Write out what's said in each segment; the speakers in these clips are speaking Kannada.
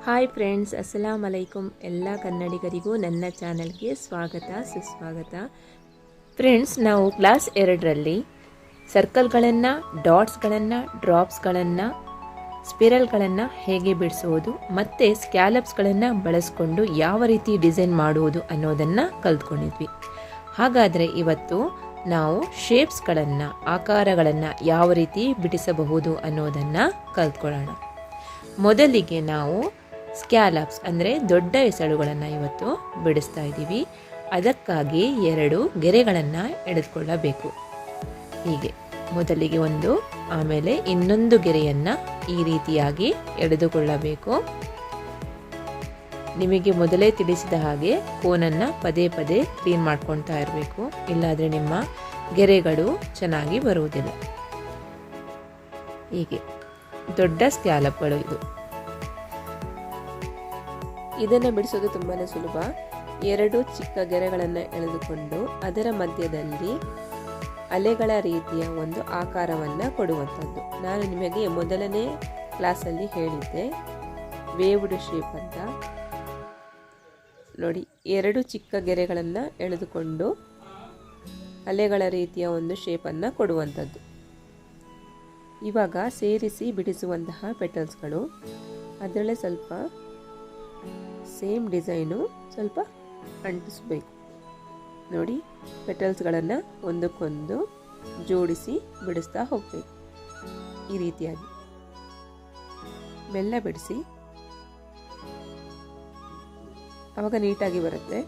Hi friends, ಅಸ್ಸಲಾಮ್ ಅಲೈಕುಮ್. ಎಲ್ಲ ಕನ್ನಡಿಗರಿಗೂ ನನ್ನ ಚಾನಲ್ಗೆ ಸ್ವಾಗತ ಸುಸ್ವಾಗತ. ಫ್ರೆಂಡ್ಸ್, ನಾವು ಕ್ಲಾಸ್ 2ರಲ್ಲಿ ಸರ್ಕಲ್ಗಳನ್ನು, ಡಾಟ್ಸ್ಗಳನ್ನು, ಡ್ರಾಪ್ಸ್ಗಳನ್ನು, ಸ್ಪಿರಲ್ಗಳನ್ನು ಹೇಗೆ ಬಿಡಿಸುವುದು ಮತ್ತು ಸ್ಕ್ಯಾಲಪ್ಸ್ಗಳನ್ನು ಬಳಸ್ಕೊಂಡು ಯಾವ ರೀತಿ ಡಿಸೈನ್ ಮಾಡುವುದು ಅನ್ನೋದನ್ನು ಕಲ್ತ್ಕೊಂಡಿದ್ವಿ. ಹಾಗಾದರೆ ಇವತ್ತು ನಾವು ಶೇಪ್ಸ್ಗಳನ್ನು, ಆಕಾರಗಳನ್ನು ಯಾವ ರೀತಿ ಬಿಡಿಸಬಹುದು ಅನ್ನೋದನ್ನು ಕಲ್ತ್ಕೊಳ್ಳೋಣ. ಮೊದಲಿಗೆ ನಾವು ಸ್ಕ್ಯಾಲಪ್ಸ್ ಅಂದರೆ ದೊಡ್ಡ ಎಸಳುಗಳನ್ನು ಇವತ್ತು ಬಿಡಿಸ್ತಾ ಇದ್ದೀವಿ. ಅದಕ್ಕಾಗಿ 2 ಗೆರೆಗಳನ್ನು ಎಳೆದುಕೊಳ್ಳಬೇಕು. ಹೀಗೆ ಮೊದಲಿಗೆ ಒಂದು, ಆಮೇಲೆ ಇನ್ನೊಂದು ಗೆರೆಯನ್ನು ಈ ರೀತಿಯಾಗಿ ಎಳೆದುಕೊಳ್ಳಬೇಕು. ನಿಮಗೆ ಮೊದಲೇ ತಿಳಿಸಿದ ಹಾಗೆ ಕೋನನ್ನು ಪದೇ ಪದೇ ಕ್ಲೀನ್ ಮಾಡ್ಕೊಳ್ತಾ ಇರಬೇಕು, ಇಲ್ಲಾಂದರೆ ನಿಮ್ಮ ಗೆರೆಗಳು ಚೆನ್ನಾಗಿ ಬರುವುದಿಲ್ಲ. ಹೀಗೆ ದೊಡ್ಡ ಸ್ಕ್ಯಾಲಪ್ಗಳು ಇದನ್ನು ಬಿಡಿಸೋದು ತುಂಬಾ ಸುಲಭ. 2 ಚಿಕ್ಕ ಗೆರೆಗಳನ್ನು ಎಳೆದುಕೊಂಡು ಅದರ ಮಧ್ಯದಲ್ಲಿ ಅಲೆಗಳ ರೀತಿಯ ಒಂದು ಆಕಾರವನ್ನು ಕೊಡುವಂಥದ್ದು. ನಾನು ನಿಮಗೆ ಮೊದಲನೇ ಕ್ಲಾಸಲ್ಲಿ ಹೇಳಿದ್ದೆ ವೇವ್ಡ್ ಶೇಪ್ ಅಂತ. ನೋಡಿ, 2 ಚಿಕ್ಕ ಗೆರೆಗಳನ್ನು ಎಳೆದುಕೊಂಡು ಅಲೆಗಳ ರೀತಿಯ ಒಂದು ಶೇಪನ್ನು ಕೊಡುವಂಥದ್ದು. ಇವಾಗ ಸೇರಿಸಿ ಬಿಡಿಸುವಂತಹ ಪೆಟಲ್ಸ್ಗಳು, ಅದರಲ್ಲೇ ಸ್ವಲ್ಪ ಸೇಮ್ ಡಿಸೈನು ಸ್ವಲ್ಪ ಅಂಟಿಸಬೇಕು. ನೋಡಿ, ಪೆಟಲ್ಸ್ಗಳನ್ನು ಒಂದಕ್ಕೊಂದು ಜೋಡಿಸಿ ಬಿಡಿಸ್ತಾ ಹೋಗಬೇಕು. ಈ ರೀತಿಯಾಗಿ ಮೆಲ್ಲ ಬಿಡಿಸಿ, ಆವಾಗ ನೀಟಾಗಿ ಬರುತ್ತೆ.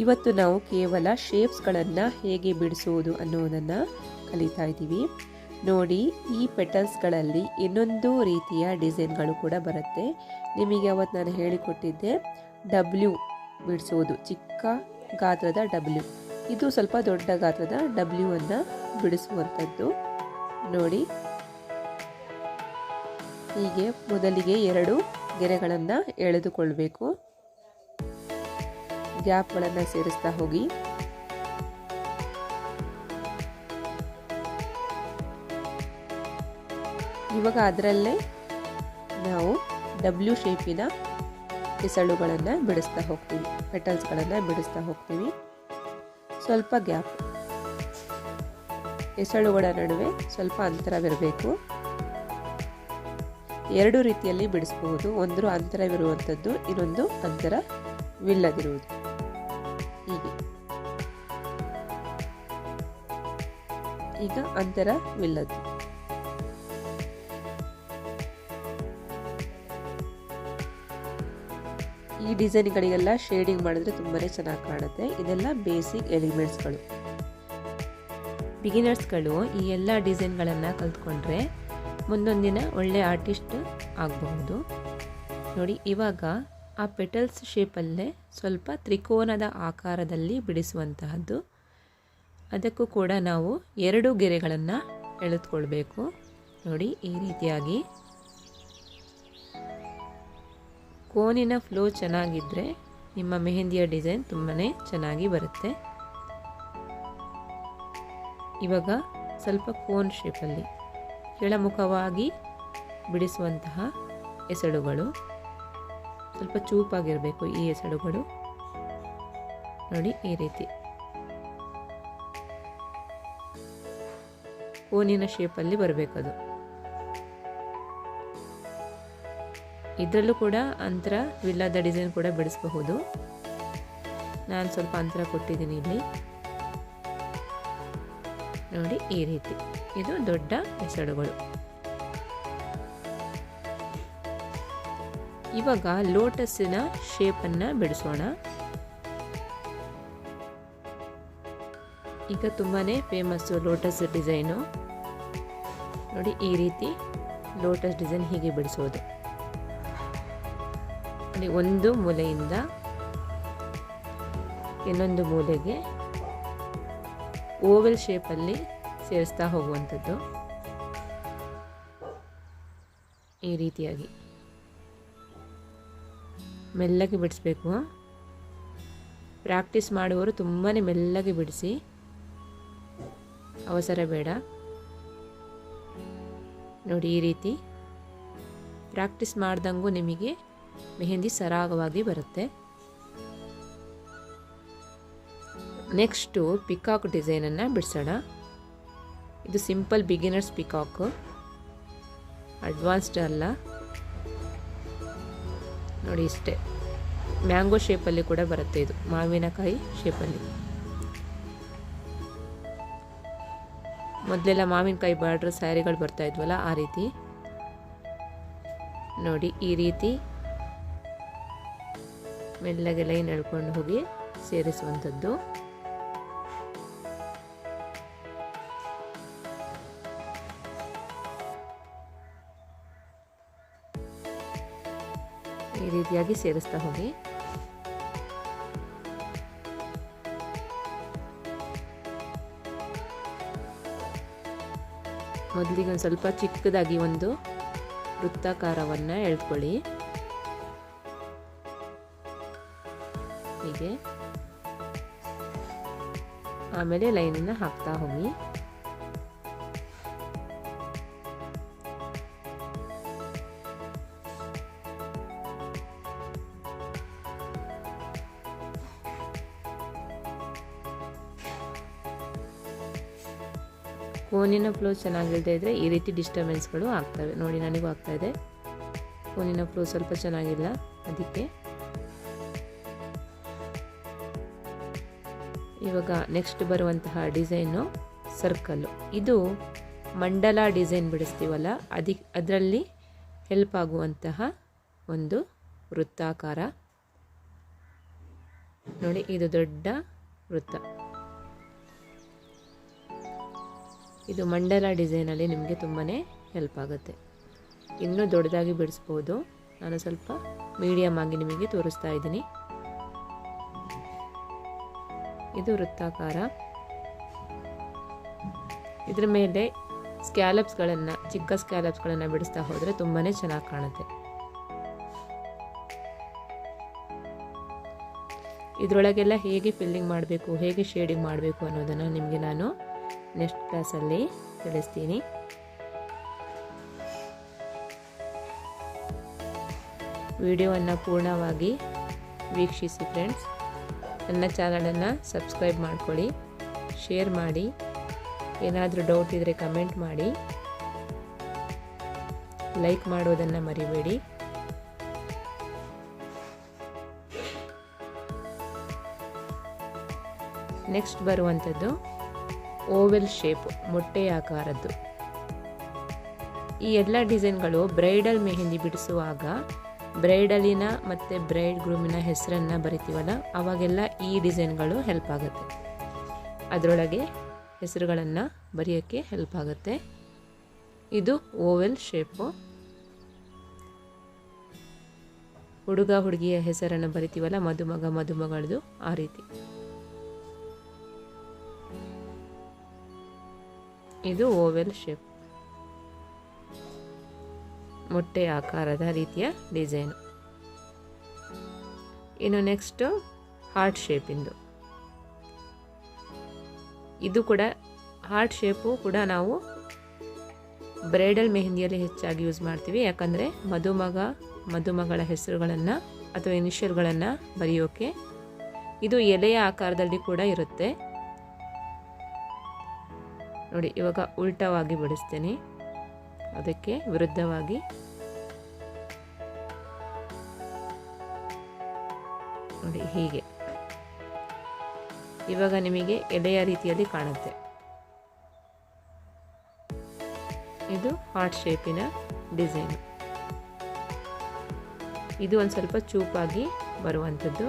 ಇವತ್ತು ನಾವು ಕೇವಲ ಶೇಪ್ಸ್ಗಳನ್ನು ಹೇಗೆ ಬಿಡಿಸುವುದು ಅನ್ನೋದನ್ನು ಕಲಿತಾ ಇದ್ದೀವಿ. ನೋಡಿ, ಈ ಪೆಟಲ್ಸ್ಗಳಲ್ಲಿ ಇನ್ನೊಂದು ರೀತಿಯ ಡಿಸೈನ್ಗಳು ಕೂಡ ಬರುತ್ತೆ. ನಿಮಗೆ ಅವತ್ತು ನಾನು ಹೇಳಿಕೊಟ್ಟಿದ್ದೆ ಡಬ್ಲ್ಯೂ ಬಿಡಿಸೋದು, ಚಿಕ್ಕ ಗಾತ್ರದ ಡಬ್ಲ್ಯೂ. ಇದು ಸ್ವಲ್ಪ ದೊಡ್ಡ ಗಾತ್ರದ ಡಬ್ಲ್ಯೂ ಅನ್ನು ಬಿಡಿಸುವಂಥದ್ದು. ನೋಡಿ, ಹೀಗೆ ಮೊದಲಿಗೆ 2 ಗೆರೆಗಳನ್ನು ಎಳೆದುಕೊಳ್ಬೇಕು. ಗ್ಯಾಪ್ಗಳನ್ನು ಸೇರಿಸ್ತಾ ಹೋಗಿ. ಇವಾಗ ಅದರಲ್ಲೇ ನಾವು ಡಬ್ಲ್ಯೂ ಶೇಪಿನ ಎಸಳುಗಳನ್ನು ಬಿಡಿಸ್ತಾ ಹೋಗ್ತೀವಿ, ಪೆಟಲ್ಸ್ಗಳನ್ನು ಬಿಡಿಸ್ತಾ ಹೋಗ್ತೀವಿ. ಸ್ವಲ್ಪ ಗ್ಯಾಪ್, ಎಸಳುಗಳ ನಡುವೆ ಸ್ವಲ್ಪ ಅಂತರವಿರಬೇಕು. 2 ರೀತಿಯಲ್ಲಿ ಬಿಡಿಸಬಹುದು. ಒಂದು ಅಂತರವಿರುವಂಥದ್ದು, ಇನ್ನೊಂದು ಅಂತರವಿಲ್ಲದಿರುವುದು. ಹೀಗೆ ಈಗ ಅಂತರವಿಲ್ಲದ್ದು. ಈ ಡಿಸೈನ್ಗಳಿಗೆಲ್ಲ ಶೇಡಿಂಗ್ ಮಾಡಿದ್ರೆ ತುಂಬಾ ಚೆನ್ನಾಗಿ ಕಾಣುತ್ತೆ. ಇದೆಲ್ಲ ಬೇಸಿಕ್ ಎಲಿಮೆಂಟ್ಸ್ಗಳು. ಬಿಗಿನರ್ಸ್ಗಳು ಈ ಎಲ್ಲ ಡಿಸೈನ್ಗಳನ್ನು ಕಲ್ತ್ಕೊಂಡ್ರೆ ಮುಂದೊಂದಿನ ಒಳ್ಳೆ ಆರ್ಟಿಸ್ಟ್ ಆಗಬಹುದು. ನೋಡಿ, ಇವಾಗ ಆ ಪೆಟಲ್ಸ್ ಶೇಪಲ್ಲೇ ಸ್ವಲ್ಪ ತ್ರಿಕೋನದ ಆಕಾರದಲ್ಲಿ ಬಿಡಿಸುವಂತಹದ್ದು. ಅದಕ್ಕೂ ಕೂಡ ನಾವು 2 ಗೆರೆಗಳನ್ನು ಎಳೆದುಕೊಳ್ಬೇಕು. ನೋಡಿ, ಈ ರೀತಿಯಾಗಿ ಕೋನಿನ ಫ್ಲೋ ಚೆನ್ನಾಗಿದ್ದರೆ ನಿಮ್ಮ ಮೆಹಂದಿಯ ಡಿಸೈನ್ ತುಂಬಾ ಚೆನ್ನಾಗಿ ಬರುತ್ತೆ. ಇವಾಗ ಸ್ವಲ್ಪ ಕೋನ್ ಶೇಪಲ್ಲಿ ಕೆಳಮುಖವಾಗಿ ಬಿಡಿಸುವಂತಹ ಎಸಳುಗಳು, ಸ್ವಲ್ಪ ಚೂಪಾಗಿರಬೇಕು ಈ ಎಸಳುಗಳು. ನೋಡಿ, ಈ ರೀತಿ ಕೋನಿನ ಶೇಪಲ್ಲಿ ಬರಬೇಕದು. ಇದರಲ್ಲೂ ಕೂಡ ಅಂತರವಿಲ್ಲದ ಡಿಸೈನ್ ಕೂಡ ಬಿಡಿಸಬಹುದು. ನಾನು ಸ್ವಲ್ಪ ಅಂತರ ಕೊಟ್ಟಿದ್ದೀನಿ ಇಲ್ಲಿ. ನೋಡಿ, ಈ ರೀತಿ ಇದು ದೊಡ್ಡ ಎಸಳುಗಳು. ಇವಾಗ ಲೋಟಸ್ಸಿನ ಶೇಪನ್ನು ಬಿಡಿಸೋಣ. ಈಗ ತುಂಬಾ ಫೇಮಸ್ಸು ಲೋಟಸ್ ಡಿಸೈನು. ನೋಡಿ, ಈ ರೀತಿ ಲೋಟಸ್ ಡಿಸೈನ್ ಹೀಗೆ ಬಿಡಿಸೋದು. ಒಂದು ಮೂಲೆಯಿಂದ ಇನ್ನೊಂದು ಮೂಲೆಗೆ ಓವೆಲ್ ಶೇಪಲ್ಲಿ ಸೇರಿಸ್ತಾ ಹೋಗುವಂಥದ್ದು. ಈ ರೀತಿಯಾಗಿ ಮೆಲ್ಲಗೆ ಬಿಡಿಸ್ಬೇಕು. ಪ್ರಾಕ್ಟೀಸ್ ಮಾಡುವವರು ತುಂಬಾ ಮೆಲ್ಲಗೆ ಬಿಡಿಸಿ, ಅವಸರ ಬೇಡ. ನೋಡಿ, ಈ ರೀತಿ ಪ್ರಾಕ್ಟೀಸ್ ಮಾಡ್ದಂಗೂ ನಿಮಗೆ ಮೆಹಂದಿ ಸರಾಗವಾಗಿ ಬರುತ್ತೆ. ನೆಕ್ಸ್ಟು ಪಿಕಾಕ್ ಡಿಸೈನನ್ನು ಬಿಡಿಸೋಣ. ಇದು ಸಿಂಪಲ್ ಬಿಗಿನರ್ಸ್ ಪಿಕಾಕು, ಅಡ್ವಾನ್ಸ್ಡ್ ಅಲ್ಲ. ನೋಡಿ ಇಷ್ಟೇ, ಮ್ಯಾಂಗೋ ಶೇಪಲ್ಲಿ ಕೂಡ ಬರುತ್ತೆ. ಇದು ಮಾವಿನಕಾಯಿ ಶೇಪಲ್ಲಿ. ಮೊದಲೆಲ್ಲ ಮಾವಿನಕಾಯಿ ಬಾರ್ಡ್ರ್ ಸ್ಯಾರಿಗಳು ಬರ್ತಾ ಇದ್ವಲ್ಲ, ಆ ರೀತಿ ನೋಡಿ. ಈ ರೀತಿ ಮೆಲ್ಲಗೆ ಲೈನ್ ಎಳ್ಕೊಂಡು ಹೋಗಿ ಸೇರಿಸುವಂಥದ್ದು. ಈ ರೀತಿಯಾಗಿ ಸೇರಿಸ್ತಾ ಹೋಗಿ. ಮೊದಲಿಗೆ ಒಂದು ಸ್ವಲ್ಪ ಚಿಕ್ಕದಾಗಿ ಒಂದು ವೃತ್ತಾಕಾರವನ್ನು ಎಳ್ಕೊಳ್ಳಿ. ಹೀಗೆ ಆಮೇಲೆ ಲೈನನ್ನು ಹಾಕ್ತಾ ಹೋಗಿ. ಕೋನಿನ ಫ್ಲೋ ಚೆನ್ನಾಗಿಲ್ಲದೆ ಇದ್ದರೆ ಈ ರೀತಿ ಡಿಸ್ಟರ್ಬೆನ್ಸ್ಗಳು ಆಗ್ತವೆ. ನೋಡಿ, ನನಗೂ ಆಗ್ತಾ ಇದೆ. ಕೋನಿನ ಫ್ಲೋ ಸ್ವಲ್ಪ ಚೆನ್ನಾಗಿಲ್ಲ, ಅದಕ್ಕೆ. ಇವಾಗ ನೆಕ್ಸ್ಟ್ ಬರುವಂತಹ ಡಿಸೈನು ಸರ್ಕಲ್ಲು. ಇದು ಮಂಡಲ ಡಿಸೈನ್ ಬಿಡಿಸ್ತೀವಲ್ಲ, ಅದರಲ್ಲಿ ಹೆಲ್ಪ್ ಆಗುವಂತಹ ಒಂದು ವೃತ್ತಾಕಾರ. ನೋಡಿ, ಇದು ದೊಡ್ಡ ವೃತ್ತ. ಇದು ಮಂಡಲ ಡಿಸೈನಲ್ಲಿ ನಿಮಗೆ ತುಂಬಾ ಹೆಲ್ಪ್ ಆಗುತ್ತೆ. ಇನ್ನೂ ದೊಡ್ಡದಾಗಿ ಬಿಡಿಸ್ಬೋದು. ನಾನು ಸ್ವಲ್ಪ ಮೀಡಿಯಮ್ ಆಗಿ ನಿಮಗೆ ತೋರಿಸ್ತಾ ಇದ್ದೀನಿ. ಇದು ವೃತ್ತಾಕಾರ. ಇದ್ರ ಮೇಲೆ ಸ್ಕ್ಯಾಲಪ್ಸ್ಗಳನ್ನು, ಚಿಕ್ಕ ಸ್ಕ್ಯಾಲಪ್ಸ್ಗಳನ್ನು ಬಿಡಿಸ್ತಾ ಹೋದರೆ ತುಂಬಾ ಚೆನ್ನಾಗಿ ಕಾಣುತ್ತೆ. ಇದರೊಳಗೆಲ್ಲ ಹೇಗೆ ಫಿಲ್ಲಿಂಗ್ ಮಾಡಬೇಕು, ಹೇಗೆ ಶೇಡಿಂಗ್ ಮಾಡಬೇಕು ಅನ್ನೋದನ್ನು ನಿಮಗೆ ನಾನು ನೆಕ್ಸ್ಟ್ ಕ್ಲಾಸಲ್ಲಿ ತಿಳಿಸ್ತೀನಿ. ವಿಡಿಯೋವನ್ನು ಪೂರ್ಣವಾಗಿ ವೀಕ್ಷಿಸಿ ಫ್ರೆಂಡ್ಸ್. ನನ್ನ ಚಾನಲನ್ನು ಸಬ್ಸ್ಕ್ರೈಬ್ ಮಾಡ್ಕೊಳ್ಳಿ, ಶೇರ್ ಮಾಡಿ. ಏನಾದರೂ ಡೌಟ್ ಇದ್ದರೆ ಕಮೆಂಟ್ ಮಾಡಿ. ಲೈಕ್ ಮಾಡೋದನ್ನು ಮರಿಬೇಡಿ. ನೆಕ್ಸ್ಟ್ ಬರುವಂಥದ್ದು ಓವೆಲ್ ಶೇಪ್, ಮೊಟ್ಟೆ ಆಕಾರದ್ದು. ಈ ಎಲ್ಲ ಡಿಸೈನ್ಗಳು ಬ್ರೈಡಲ್ ಮೆಹಂದಿ ಬಿಡಿಸುವಾಗ ಬ್ರೈಡಲಿನ ಮತ್ತು ಬ್ರೈಡ್ ಗ್ರೂಮಿನ ಹೆಸರನ್ನು ಬರಿತೀವಲ್ಲ, ಆವಾಗೆಲ್ಲ ಈ ಡಿಸೈನ್ಗಳು ಹೆಲ್ಪ್ ಆಗುತ್ತೆ. ಅದರೊಳಗೆ ಹೆಸರುಗಳನ್ನು ಬರೆಯೋಕ್ಕೆ ಹೆಲ್ಪ್ ಆಗುತ್ತೆ. ಇದು ಓವೆಲ್ ಶೇಪು. ಹುಡುಗ ಹುಡುಗಿಯ ಹೆಸರನ್ನು ಬರಿತೀವಲ್ಲ, ಮದುಮಗ ಮದುಮಗಳದು, ಆ ರೀತಿ. ಇದು ಓವೆಲ್ ಶೇಪ್, ಮೊಟ್ಟೆ ಆಕಾರದ ರೀತಿಯ ಡಿಸೈನು. ಇನ್ನು ನೆಕ್ಸ್ಟ್ ಹಾರ್ಟ್ ಶೇಪಿಂದು. ಇದು ಕೂಡ ಹಾರ್ಟ್ ಶೇಪು ಕೂಡ ನಾವು ಬ್ರೈಡಲ್ ಮೆಹಂದಿಯಲ್ಲಿ ಹೆಚ್ಚಾಗಿ ಯೂಸ್ ಮಾಡ್ತೀವಿ. ಯಾಕಂದರೆ ಮದುಮಗ ಮದುಮಗಳ ಹೆಸರುಗಳನ್ನು ಅಥವಾ ಇನಿಷಿಯಲ್ಗಳನ್ನು ಬರೆಯೋಕೆ. ಇದು ಎಲೆಯ ಆಕಾರದಲ್ಲಿ ಕೂಡ ಇರುತ್ತೆ. ನೋಡಿ, ಇವಾಗ ಉಲ್ಟವಾಗಿ ಬಿಡಿಸ್ತೇನೆ, ಅದಕ್ಕೆ ವಿರುದ್ಧವಾಗಿ. ನೋಡಿ, ಹೀಗೆ. ಇವಾಗ ನಿಮಗೆ ಎಲೆಯ ರೀತಿಯಲ್ಲಿ ಕಾಣುತ್ತೆ. ಇದು ಹಾರ್ಟ್ ಶೇಪಿನ ಡಿಸೈನ್. ಇದು ಒಂದು ಸ್ವಲ್ಪ ಚೂಪಾಗಿ ಬರುವಂಥದ್ದು.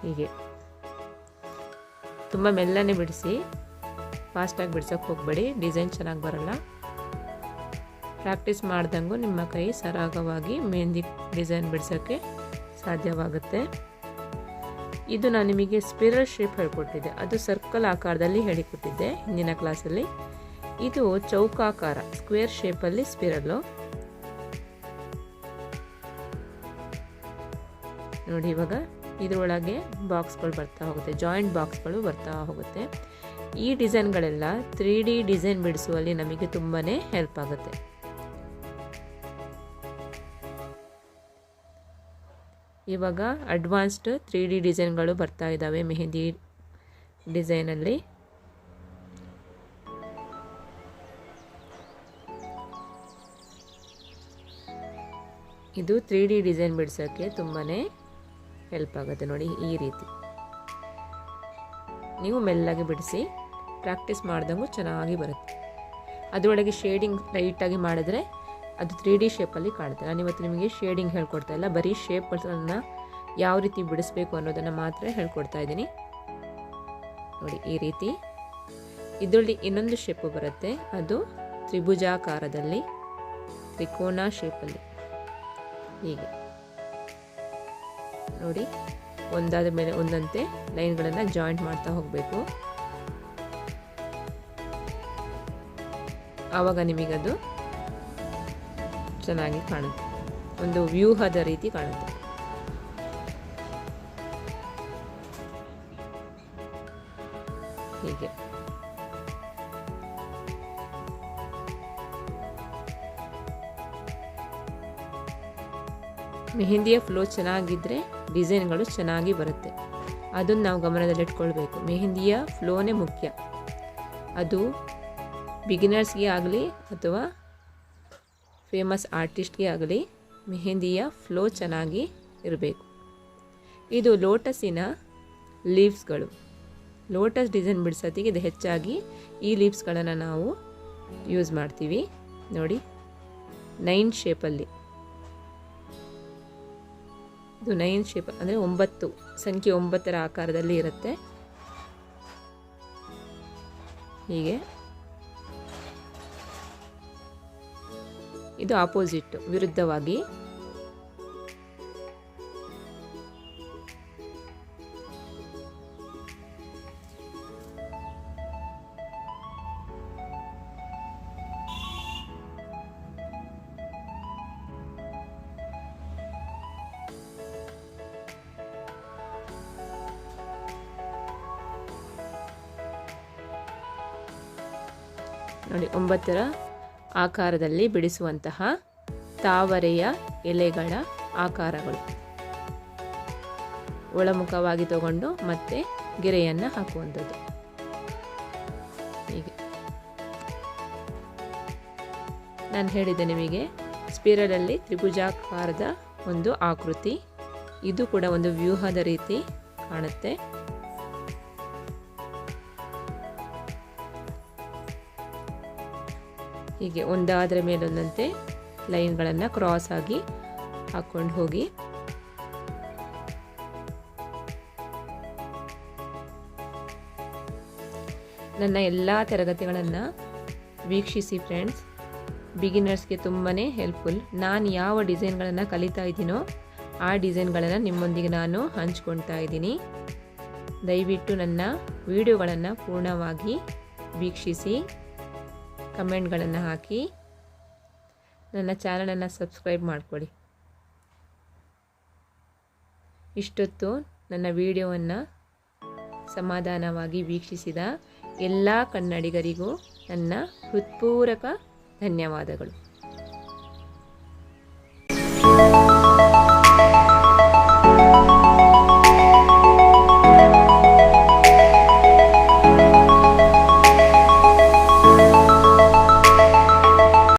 ಹೀಗೆ ತುಂಬ ಮೆಲ್ಲನೆ ಬಿಡಿಸಿ, ಫಾಸ್ಟಾಗಿ ಬಿಡ್ಸೋಕ್ಕೆ ಹೋಗಬೇಡಿ, ಡಿಸೈನ್ ಚೆನ್ನಾಗಿ ಬರಲ್ಲ. ಪ್ರಾಕ್ಟೀಸ್ ಮಾಡ್ದಂಗೂ ನಿಮ್ಮ ಕೈ ಸರಾಗವಾಗಿ ಮೆಹಂದಿ ಡಿಸೈನ್ ಬಿಡಿಸೋಕ್ಕೆ ಸಾಧ್ಯವಾಗುತ್ತೆ. ಇದು ನಾನು ನಿಮಗೆ ಸ್ಪಿರಲ್ ಶೇಪ್ ಹೇಳಿಕೊಟ್ಟಿದ್ದೆ, ಅದು ಸರ್ಕಲ್ ಆಕಾರದಲ್ಲಿ ಹೇಳಿಕೊಟ್ಟಿದ್ದೆ ಹಿಂದಿನ ಕ್ಲಾಸಲ್ಲಿ. ಇದು ಚೌಕಾಕಾರ, ಸ್ಕ್ವೇರ್ ಶೇಪಲ್ಲಿ ಸ್ಪಿರಲ್ಲು. ನೋಡಿ, ಇವಾಗ ಇದರೊಳಗೆ ಬಾಕ್ಸ್ಗಳು ಬರ್ತಾ ಹೋಗುತ್ತೆ, ಜಾಯಿಂಟ್ ಬಾಕ್ಸ್ಗಳು ಬರ್ತಾ ಹೋಗುತ್ತೆ. ಈ ಡಿಸೈನ್ಗಳೆಲ್ಲ 3D ಡಿಸೈನ್ ಬಿಡಿಸುವಲ್ಲಿ ನಮಗೆ ತುಂಬಾ ಹೆಲ್ಪ್ ಆಗುತ್ತೆ. ಇವಾಗ ಅಡ್ವಾನ್ಸ್ಡ್ 3D ಡಿಸೈನ್ಗಳು ಬರ್ತಾ ಇದ್ದಾವೆ ಮೆಹಂದಿ ಡಿಸೈನಲ್ಲಿ. ಇದು 3D ಡಿಸೈನ್ ಬಿಡಿಸೋಕ್ಕೆ ತುಂಬಾ ಹೆಲ್ಪ್ ಆಗುತ್ತೆ. ನೋಡಿ ಈ ರೀತಿ ನೀವು ಮೆಲ್ಲಗೆ ಬಿಡಿಸಿ ಪ್ರಾಕ್ಟೀಸ್ ಮಾಡ್ದಂಗೂ ಚೆನ್ನಾಗಿ ಬರುತ್ತೆ. ಅದರೊಳಗೆ ಶೇಡಿಂಗ್ ಲೈಟಾಗಿ ಮಾಡಿದ್ರೆ ಅದು 3D ಶೇಪಲ್ಲಿ ಕಾಣುತ್ತೆ. ನಾನು ಇವತ್ತು ನಿಮಗೆ ಶೇಡಿಂಗ್ ಹೇಳ್ಕೊಡ್ತಾ ಇಲ್ಲ, ಬರೀ ಶೇಪ್ಗಳನ್ನು ಯಾವ ರೀತಿ ಬಿಡಿಸ್ಬೇಕು ಅನ್ನೋದನ್ನು ಮಾತ್ರ ಹೇಳ್ಕೊಡ್ತಾ ಇದ್ದೀನಿ. ನೋಡಿ ಈ ರೀತಿ. ಇದರಲ್ಲಿ ಇನ್ನೊಂದು ಶೇಪು ಬರುತ್ತೆ, ಅದು ತ್ರಿಭುಜಾಕಾರದಲ್ಲಿ ತ್ರಿಕೋನ ಶೇಪಲ್ಲಿ ಹೀಗೆ ನೋಡಿ, ಒಂದಾದ ಮೇಲೆ ಒಂದಂತೆ ಲೈನ್ಗಳನ್ನು ಜಾಯಿಂಟ್ ಮಾಡ್ತಾ ಹೋಗಬೇಕು. ಆವಾಗ ನಿಮಗದು ಚೆನ್ನಾಗಿ ಕಾಣುತ್ತೆ, ಒಂದು ವ್ಯೂಹದ ರೀತಿ ಕಾಣುತ್ತೆ. ಹೀಗೆ ಮೆಹಂದಿಯ ಫ್ಲೋ ಚೆನ್ನಾಗಿದ್ದರೆ ಡಿಸೈನ್ಗಳು ಚೆನ್ನಾಗಿ ಬರುತ್ತೆ. ಅದನ್ನು ನಾವು ಗಮನದಲ್ಲಿಟ್ಕೊಳ್ಬೇಕು. ಮೆಹಂದಿಯ ಫ್ಲೋನೇ ಮುಖ್ಯ. ಅದು ಬಿಗಿನರ್ಸ್ಗೆ ಆಗಲಿ ಅಥವಾ ಫೇಮಸ್ ಆರ್ಟಿಸ್ಟ್ಗೆ ಆಗಲಿ ಮೆಹಂದಿಯ ಫ್ಲೋ ಚೆನ್ನಾಗಿ ಇರಬೇಕು. ಇದು ಲೋಟಸಿನ ಲೀವ್ಸ್ಗಳು. ಲೋಟಸ್ ಡಿಸೈನ್ ಬಿಡಿಸೋತ್ತಿಗೆ ಇದು ಹೆಚ್ಚಾಗಿ ಈ ಲೀವ್ಸ್ಗಳನ್ನು ನಾವು ಯೂಸ್ ಮಾಡ್ತೀವಿ. ನೋಡಿ 9 ಶೇಪಲ್ಲಿ, ಇದು 9 ಶೇಪ್ ಅಂದರೆ 9 ಸಂಖ್ಯೆ 9ರ ಆಕಾರದಲ್ಲಿ ಇರುತ್ತೆ. ಹೀಗೆ ಇದು ಆಪೋಸಿಟ್, ವಿರುದ್ಧವಾಗಿ ನೋಡಿ 9ರ ಆಕಾರದಲ್ಲಿ ಬಿಡಿಸುವಂತಹ ತಾವರೆಯ ಎಲೆಗಳ ಆಕಾರಗಳು. ಒಳಮುಖವಾಗಿ ತಗೊಂಡು ಮತ್ತೆ ಗೆರೆಯನ್ನು ಹಾಕುವಂಥದ್ದು. ಹೀಗೆ ನಾನು ಹೇಳಿದ್ದೆ ನಿಮಗೆ, ಸ್ಪಿರಲಲ್ಲಿ ತ್ರಿಭುಜಾಕಾರದ ಒಂದು ಆಕೃತಿ. ಇದು ಕೂಡ ಒಂದು ವ್ಯೂಹದ ರೀತಿ ಕಾಣುತ್ತೆ. ಹೀಗೆ ಒಂದಾದರ ಮೇಲೊಂದಂತೆ ಲೈನ್ಗಳನ್ನು ಕ್ರಾಸ್ ಆಗಿ ಹಾಕ್ಕೊಂಡು ಹೋಗಿ ನನ್ನ ಎಲ್ಲ ತರಗತಿಗಳನ್ನು ವೀಕ್ಷಿಸಿ ಫ್ರೆಂಡ್ಸ್. ಬಿಗಿನರ್ಸ್ಗೆ ತುಂಬಾ ಹೆಲ್ಪ್ಫುಲ್. ನಾನು ಯಾವ ಡಿಸೈನ್ಗಳನ್ನು ಕಲಿತಾ ಇದ್ದೀನೋ ಆ ಡಿಸೈನ್ಗಳನ್ನು ನಿಮ್ಮೊಂದಿಗೆ ನಾನು ಹಂಚ್ಕೊಳ್ತಾ ಇದ್ದೀನಿ. ದಯವಿಟ್ಟು ನನ್ನ ವಿಡಿಯೋಗಳನ್ನು ಪೂರ್ಣವಾಗಿ ವೀಕ್ಷಿಸಿ, ಕಮೆಂಟ್ಗಳನ್ನು ಹಾಕಿ, ನನ್ನ ಚಾನಲನ್ನು ಸಬ್ಸ್ಕ್ರೈಬ್ ಮಾಡಿಕೊಳ್ಳಿ. ಇಷ್ಟೊತ್ತು ನನ್ನ ವಿಡಿಯೋವನ್ನು ಸಮಾಧಾನವಾಗಿ ವೀಕ್ಷಿಸಿದ ಎಲ್ಲ ಕನ್ನಡಿಗರಿಗೂ ನನ್ನ ಹೃತ್ಪೂರ್ವಕ ಧನ್ಯವಾದಗಳು.